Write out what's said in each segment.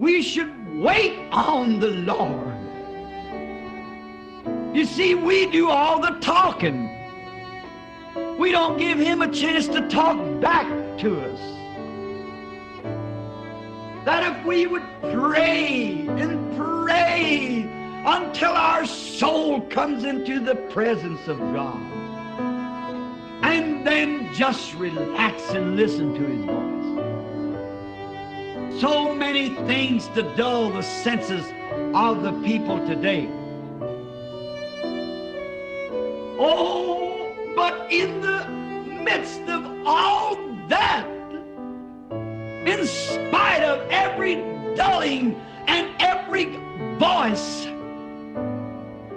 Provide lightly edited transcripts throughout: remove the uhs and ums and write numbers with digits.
We should wait on the Lord. You see, we do all the talking. We don't give Him a chance to talk back to us. That if we would pray and pray until our soul comes into the presence of God, and then just relax and listen to His voice. So many things to dull the senses of the people today. Oh, but in the midst of all that, in spite of every dulling and every voice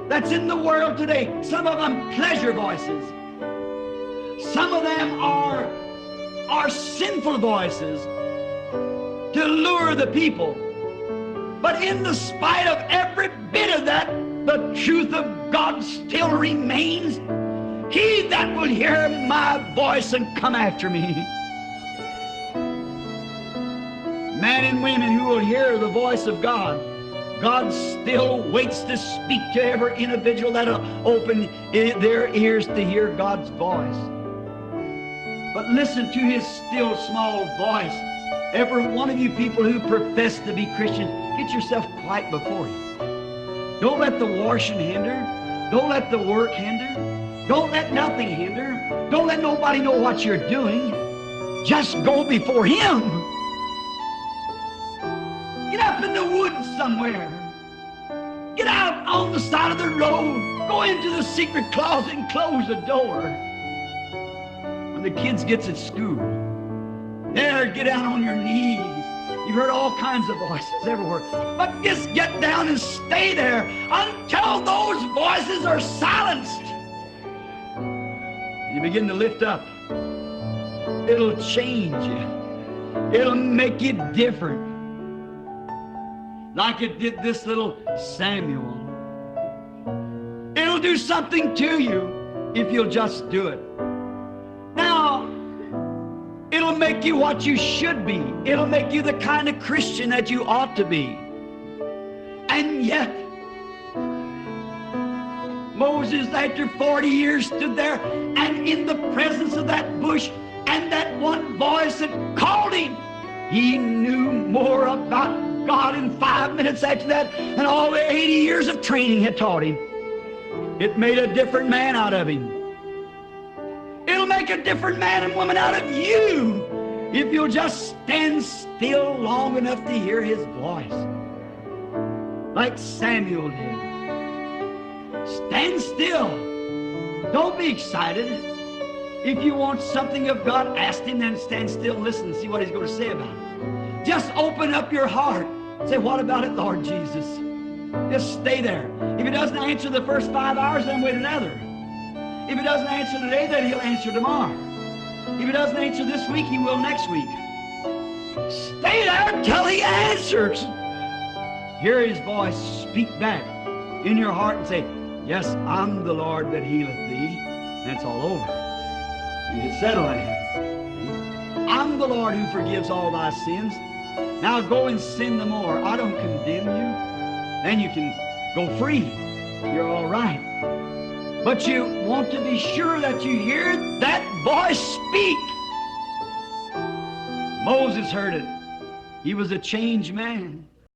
that's in the world today, some of them pleasure voices, some of them are sinful voices to lure the people. But in the spite of every bit of that, the truth of God still remains. He that will hear my voice and come after me. Men and women who will hear the voice of God, God still waits to speak to every individual that will open their ears to hear God's voice. But listen to His still small voice. Every one of you people who profess to be Christians, get yourself quiet before Him. Don't let the washing hinder. Don't let the work hinder. Don't let nothing hinder. Don't let nobody know what you're doing. Just go before Him. Get up in the woods somewhere. Get out on the side of the road. Go into the secret closet and close the door. When the kids gets at school, there, get down on your knees. You've heard all kinds of voices everywhere. But just get down and stay there until those voices are silenced. You begin to lift up. It'll change you. It'll make you different. Like it did this little Samuel. It'll do something to you if you'll just do it. Now, it'll make you what you should be. It'll make you the kind of Christian that you ought to be. And yet, Moses, after 40 years, stood there and in the presence of that bush and that one voice that called him, he knew more about God in 5 minutes after that than all the 80 years of training had taught him. It made a different man out of him. It'll make a different man and woman out of you if you'll just stand still long enough to hear His voice, like Samuel did. Stand still. Don't be excited. If you want something of God, ask Him, then stand still and listen and see what He's going to say about it. Just open up your heart. Say, what about it, Lord Jesus? Just stay there. If He doesn't answer the first 5 hours, then wait another. If He doesn't answer today, then He'll answer tomorrow. If He doesn't answer this week, He will next week. Stay there until He answers. Hear His voice, speak back in your heart and say, yes, I'm the Lord that healeth thee. And it's all over. You get settled there. I'm the Lord who forgives all thy sins. Now go and sin no more. I don't condemn you. Then you can go free. You're all right. But you want to be sure that you hear that voice speak. Moses heard it. He was a changed man.